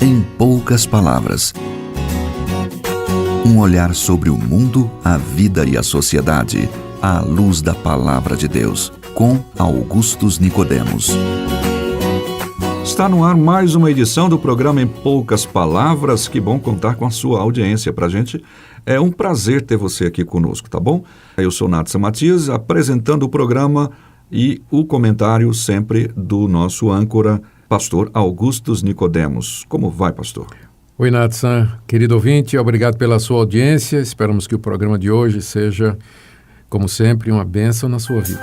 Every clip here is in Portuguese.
Em poucas palavras. Um olhar sobre o mundo, a vida e a sociedade, à luz da Palavra de Deus, com Augustus Nicodemos. Está no ar mais uma edição do programa Em Poucas Palavras. Que bom contar com a sua audiência. Para a gente é um prazer ter você aqui conosco, tá bom? Eu sou Natsa Matias, apresentando o programa e o comentário sempre do nosso âncora, pastor Augustus Nicodemos. Como vai, pastor? Oi, Natsa, querido ouvinte, obrigado pela sua audiência. Esperamos que o programa de hoje seja, como sempre, uma bênção na sua vida.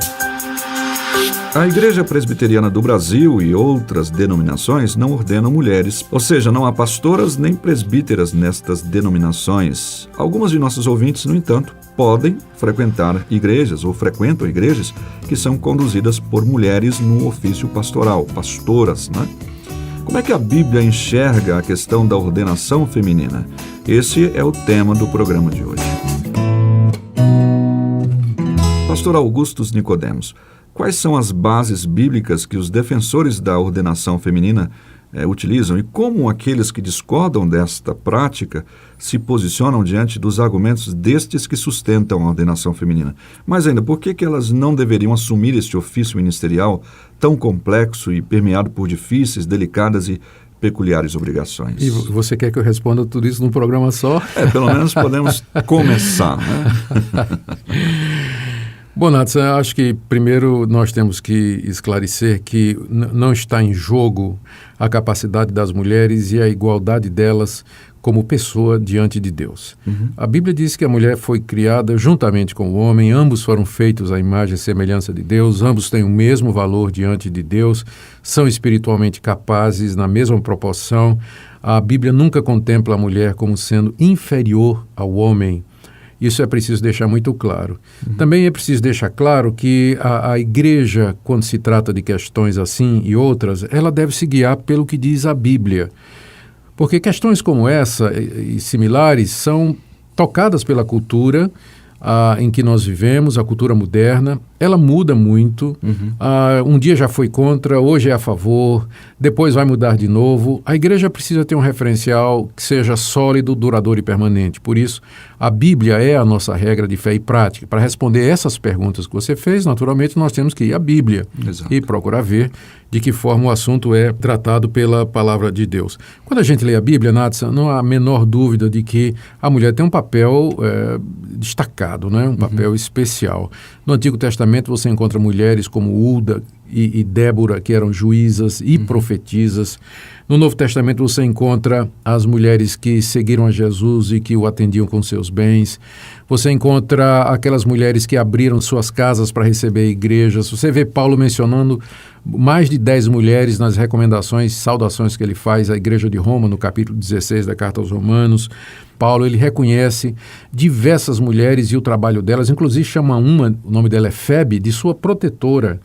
A Igreja Presbiteriana do Brasil e outras denominações não ordenam mulheres, ou seja, não há pastoras nem presbíteras nestas denominações. Algumas de nossos ouvintes, no entanto, podem frequentar igrejas ou frequentam igrejas que são conduzidas por mulheres no ofício pastoral, pastoras, né? Como é que a Bíblia enxerga a questão da ordenação feminina? Esse é o tema do programa de hoje. Pastor Augustus Nicodemos, quais são as bases bíblicas que os defensores da ordenação feminina utilizam e como aqueles que discordam desta prática se posicionam diante dos argumentos destes que sustentam a ordenação feminina? Mais ainda, por que elas não deveriam assumir este ofício ministerial tão complexo e permeado por difíceis, delicadas e peculiares obrigações? E você quer que eu responda tudo isso num programa só? Pelo menos podemos começar, né? Bom, Natsa, acho que primeiro nós temos que esclarecer que não está em jogo a capacidade das mulheres e a igualdade delas como pessoa diante de Deus. A Bíblia diz que a mulher foi criada juntamente com o homem, ambos foram feitos à imagem e semelhança de Deus, ambos têm o mesmo valor diante de Deus, são espiritualmente capazes na mesma proporção. A Bíblia nunca contempla a mulher como sendo inferior ao homem. Isso é preciso deixar muito claro. Também é preciso deixar claro que a igreja, quando se trata de questões assim e outras, ela deve se guiar pelo que diz a Bíblia. Porque questões como essa e similares são tocadas pela cultura em que nós vivemos, a cultura moderna. Ela muda muito. Um dia já foi contra, hoje é a favor, depois vai mudar de novo. A igreja precisa ter um referencial que seja sólido, duradouro e permanente. Por isso, a Bíblia é a nossa regra de fé e prática. Para responder essas perguntas que você fez, naturalmente, nós temos que ir à Bíblia. Exato. E procurar ver de que forma o assunto é tratado pela palavra de Deus. Quando a gente lê a Bíblia, Natsa, não há a menor dúvida de que a mulher tem um papel destacado, né? Um papel especial. No Antigo Testamento você encontra mulheres como Ulda e Débora, que eram juízas e profetisas. No Novo Testamento você encontra as mulheres que seguiram a Jesus e que o atendiam com seus bens. Você encontra aquelas mulheres que abriram suas casas para receber igrejas. Você vê Paulo mencionando mais de 10 mulheres nas recomendações, saudações que ele faz à igreja de Roma, no capítulo 16 da Carta aos Romanos. Paulo, ele reconhece diversas mulheres e o trabalho delas, inclusive chama uma, o nome dela é Febe, de sua protetora,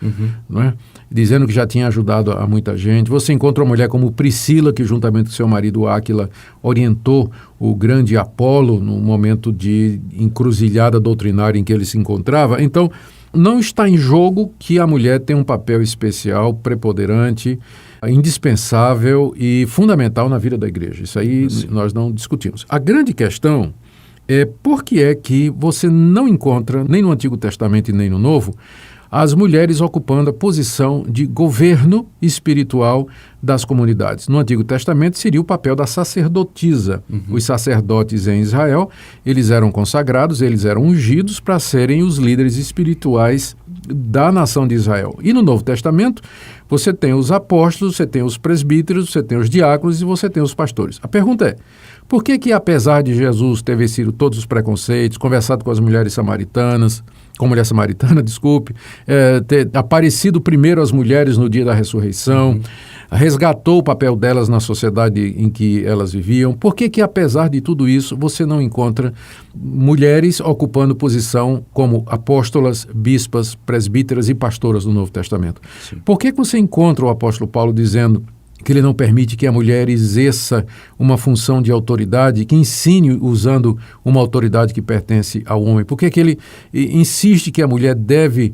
não é? Dizendo que já tinha ajudado a muita gente. Você encontra uma mulher como Priscila, que juntamente com seu marido Áquila orientou o grande Apolo no momento de encruzilhada doutrinária em que ele se encontrava. Então, não está em jogo que a mulher tem um papel especial, preponderante, indispensável e fundamental na vida da igreja. Isso aí nós não discutimos. A grande questão é por que é que você não encontra, nem no Antigo Testamento e nem no Novo, as mulheres ocupando a posição de governo espiritual das comunidades. No Antigo Testamento seria o papel da sacerdotisa. Os sacerdotes em Israel, eles eram consagrados, eles eram ungidos para serem os líderes espirituais da nação de Israel. E no Novo Testamento, você tem os apóstolos, você tem os presbíteros, você tem os diáconos e você tem os pastores. A pergunta é, por que apesar de Jesus ter vencido todos os preconceitos, conversado com as mulheres samaritanas, com a mulher samaritana, ter aparecido primeiro às mulheres no dia da ressurreição, resgatou o papel delas na sociedade em que elas viviam. Por que apesar de tudo isso, você não encontra mulheres ocupando posição como apóstolas, bispas, presbíteras e pastoras no Novo Testamento? Sim. Por que você encontra o apóstolo Paulo dizendo que ele não permite que a mulher exerça uma função de autoridade, que ensine usando uma autoridade que pertence ao homem? Por que ele insiste que a mulher deve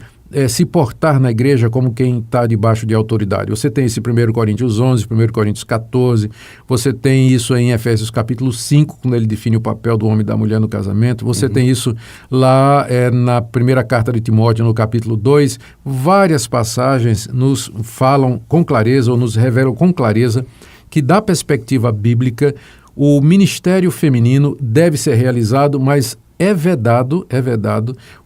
se portar na igreja como quem está debaixo de autoridade. Você tem esse 1 Coríntios 11, 1 Coríntios 14, você tem isso em Efésios capítulo 5, quando ele define o papel do homem e da mulher no casamento, você tem isso lá na primeira carta de Timóteo, no capítulo 2, várias passagens nos falam com clareza, ou nos revelam com clareza, que da perspectiva bíblica, o ministério feminino deve ser realizado, mas é vedado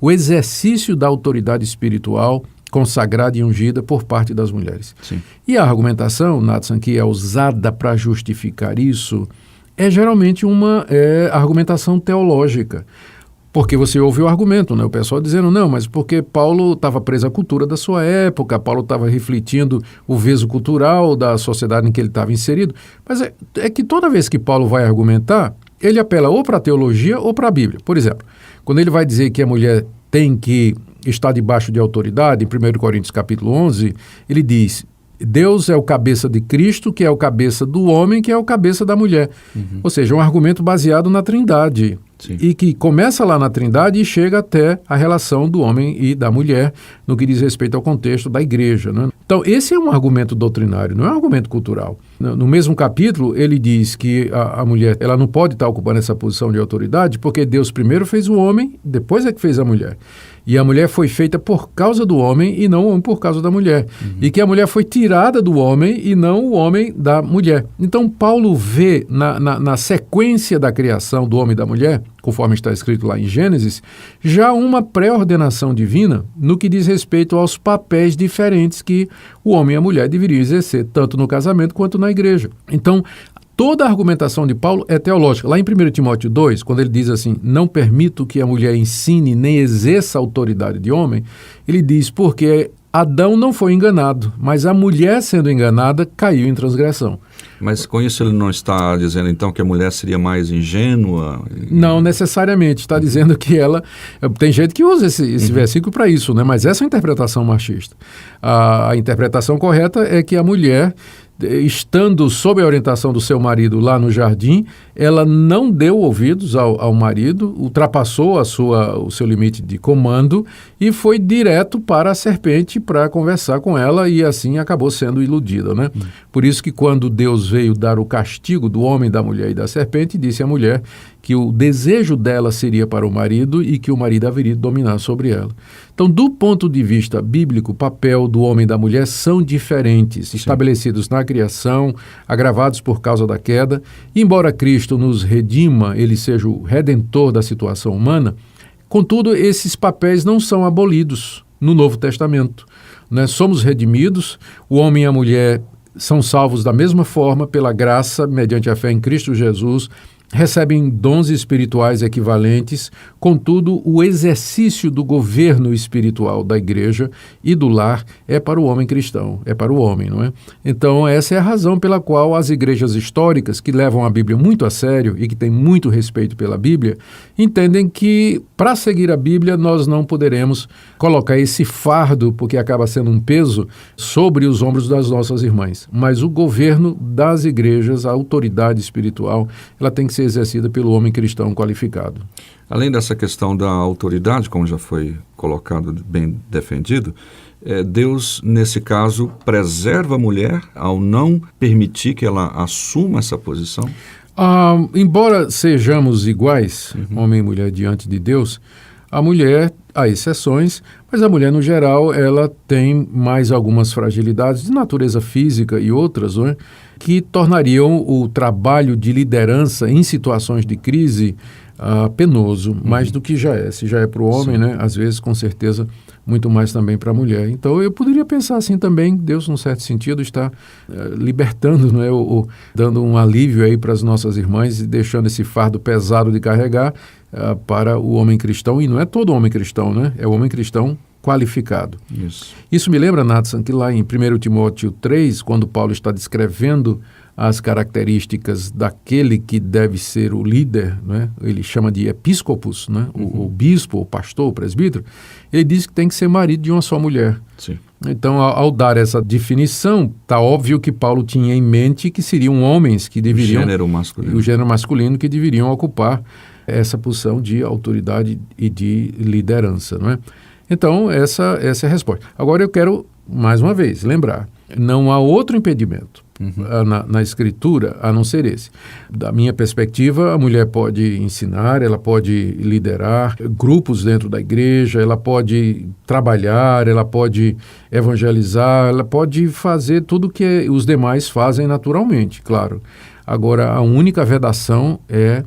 o exercício da autoridade espiritual consagrada e ungida por parte das mulheres. Sim. E a argumentação, Natsan, que é usada para justificar isso, é geralmente uma argumentação teológica. Porque você ouve o argumento, né? O pessoal dizendo, não, mas porque Paulo estava preso à cultura da sua época, Paulo estava refletindo o veso cultural da sociedade em que ele estava inserido. Mas é que toda vez que Paulo vai argumentar, ele apela ou para a teologia ou para a Bíblia. Por exemplo, quando ele vai dizer que a mulher tem que estar debaixo de autoridade, em 1 Coríntios capítulo 11, ele diz, Deus é o cabeça de Cristo, que é o cabeça do homem, que é o cabeça da mulher. Ou seja, um argumento baseado na Trindade. Sim. E que começa lá na Trindade e chega até a relação do homem e da mulher no que diz respeito ao contexto da igreja, né? Então, esse é um argumento doutrinário, não é um argumento cultural. No mesmo capítulo, ele diz que a mulher ela não pode estar ocupando essa posição de autoridade porque Deus primeiro fez o homem, depois é que fez a mulher. E a mulher foi feita por causa do homem e não o homem por causa da mulher. E que a mulher foi tirada do homem e não o homem da mulher. Então, Paulo vê na sequência da criação do homem e da mulher, conforme está escrito lá em Gênesis, já uma pré-ordenação divina no que diz respeito aos papéis diferentes que o homem e a mulher deveriam exercer, tanto no casamento quanto na igreja. Então, toda a argumentação de Paulo é teológica. Lá em 1 Timóteo 2, quando ele diz assim, não permito que a mulher ensine nem exerça a autoridade de homem, ele diz porque Adão não foi enganado, mas a mulher sendo enganada caiu em transgressão. Mas com isso ele não está dizendo então que a mulher seria mais ingênua? Não necessariamente, está dizendo que ela... Tem gente que usa esse versículo para isso, né? Mas essa é a interpretação machista. A interpretação correta é que a mulher, estando sob a orientação do seu marido lá no jardim, ela não deu ouvidos ao marido, ultrapassou o seu limite de comando e foi direto para a serpente para conversar com ela e assim acabou sendo iludida, né? Por isso que quando Deus veio dar o castigo do homem, da mulher e da serpente, disse à mulher que o desejo dela seria para o marido e que o marido haveria de dominar sobre ela. Então, do ponto de vista bíblico, o papel do homem e da mulher são diferentes, estabelecidos na criação, agravados por causa da queda. E, embora Cristo nos redima, ele seja o redentor da situação humana, contudo, esses papéis não são abolidos no Novo Testamento, né? Somos redimidos, o homem e a mulher são salvos da mesma forma pela graça, mediante a fé em Cristo Jesus, recebem dons espirituais equivalentes, contudo, o exercício do governo espiritual da igreja e do lar é para o homem cristão, é para o homem, não é? Então, essa é a razão pela qual as igrejas históricas, que levam a Bíblia muito a sério e que têm muito respeito pela Bíblia, entendem que, para seguir a Bíblia, nós não poderemos colocar esse fardo, porque acaba sendo um peso, sobre os ombros das nossas irmãs. Mas o governo das igrejas, a autoridade espiritual, ela tem que ser exercida pelo homem cristão qualificado. Além dessa questão da autoridade, como já foi colocado, bem defendido, Deus, nesse caso, preserva a mulher ao não permitir que ela assuma essa posição? Embora sejamos iguais, homem e mulher, diante de Deus, a mulher, há exceções, mas a mulher, no geral, ela tem mais algumas fragilidades de natureza física e outras, não é? Que tornariam o trabalho de liderança em situações de crise penoso, mais do que já é. Se já é para o homem, né? Às vezes, com certeza, muito mais também para a mulher. Então, eu poderia pensar assim também, Deus, num certo sentido, está libertando, não é? Dando um alívio aí para as nossas irmãs e deixando esse fardo pesado de carregar para o homem cristão. E não é todo homem cristão, né? É o homem cristão qualificado. Isso me lembra, Natsan, que lá em 1 Timóteo 3, quando Paulo está descrevendo as características daquele que deve ser o líder, né? Ele chama de episcopos, né? O bispo, o pastor, o presbítero, ele diz que tem que ser marido de uma só mulher. Sim. Então, ao dar essa definição, está óbvio que Paulo tinha em mente que seriam homens que deveriam... O gênero masculino que deveriam ocupar essa posição de autoridade e de liderança, não é? Então, essa é a resposta. Agora, eu quero, mais uma vez, lembrar, não há outro impedimento na Escritura a não ser esse. Da minha perspectiva, a mulher pode ensinar, ela pode liderar grupos dentro da igreja, ela pode trabalhar, ela pode evangelizar, ela pode fazer tudo que os demais fazem naturalmente, claro. Agora, a única vedação é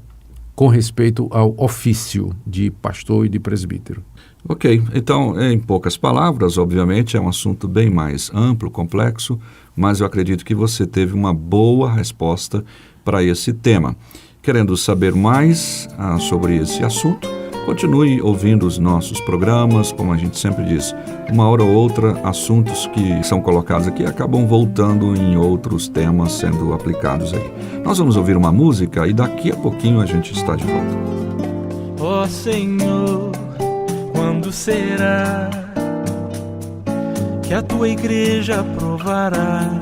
com respeito ao ofício de pastor e de presbítero. Ok, então, em poucas palavras, obviamente, é um assunto bem mais amplo, complexo, mas eu acredito que você teve uma boa resposta para esse tema. Querendo saber mais sobre esse assunto, continue ouvindo os nossos programas, como a gente sempre diz, uma hora ou outra, assuntos que são colocados aqui acabam voltando em outros temas sendo aplicados aí. Nós vamos ouvir uma música e daqui a pouquinho a gente está de volta. Ó Senhor, quando será que a tua igreja provará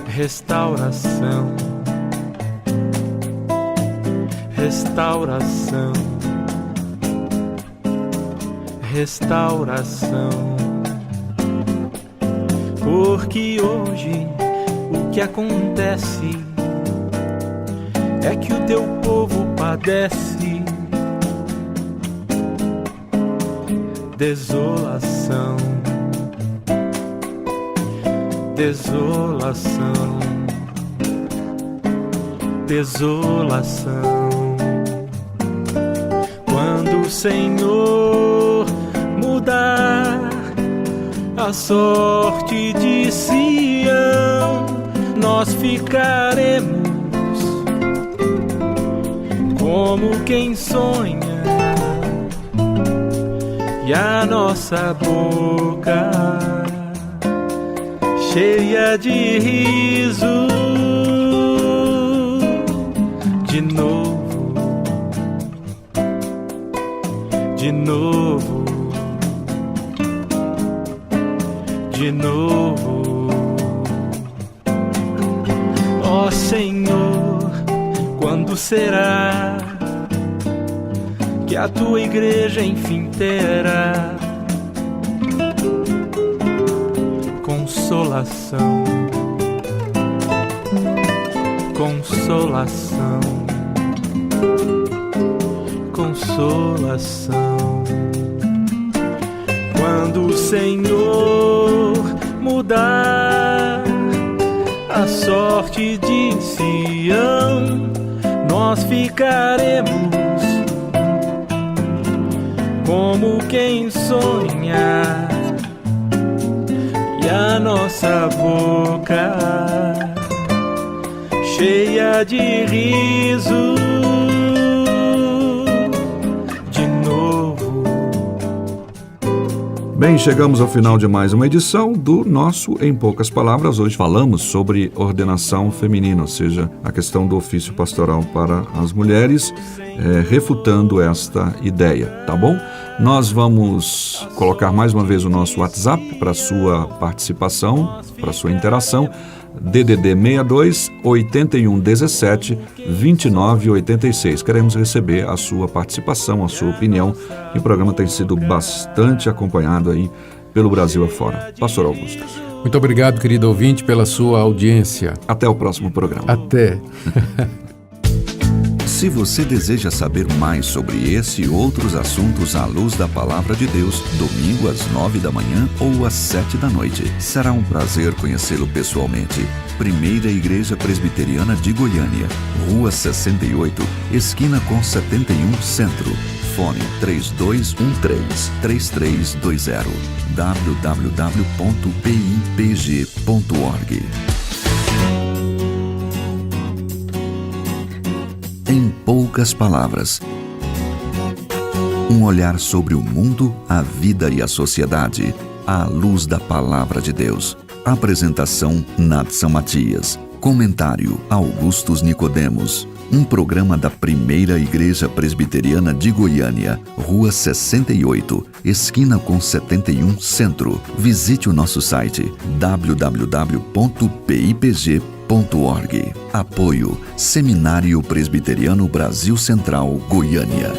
restauração, restauração, restauração? Porque hoje o que acontece é que o teu povo padece desolação, desolação, desolação. Quando o Senhor mudar a sorte de Sião, nós ficaremos como quem sonha, e a nossa boca cheia de riso. De novo, de novo, de novo. Ó Senhor, quando será que a tua igreja enfim terá consolação, consolação, consolação? Quando o Senhor mudar a sorte de Sião, nós ficaremos como quem sonha, e a nossa boca cheia de riso. De novo. Bem, chegamos ao final de mais uma edição do nosso Em Poucas Palavras. Hoje falamos sobre ordenação feminina, ou seja, a questão do ofício pastoral para as mulheres, refutando esta ideia, tá bom? Nós vamos colocar mais uma vez o nosso WhatsApp para sua participação, para sua interação, DDD 62 81 17 29 86. Queremos receber a sua participação, a sua opinião, e o programa tem sido bastante acompanhado aí pelo Brasil afora. Pastor Augusto. Muito obrigado, querido ouvinte, pela sua audiência. Até o próximo programa. Até. Se você deseja saber mais sobre esse e outros assuntos à luz da Palavra de Deus, domingo às 9 da manhã ou às 7 da noite. Será um prazer conhecê-lo pessoalmente. Primeira Igreja Presbiteriana de Goiânia, Rua 68, esquina com 71 Centro. Fone 3213-3320. www.pipg.org. Em poucas palavras. Um olhar sobre o mundo, a vida e a sociedade, à luz da Palavra de Deus. Apresentação, Nadson Matias. Comentário, Augustus Nicodemos. Um programa da Primeira Igreja Presbiteriana de Goiânia, Rua 68, esquina com 71 Centro. Visite o nosso site www.pipg.org. Apoio Seminário Presbiteriano Brasil Central, Goiânia.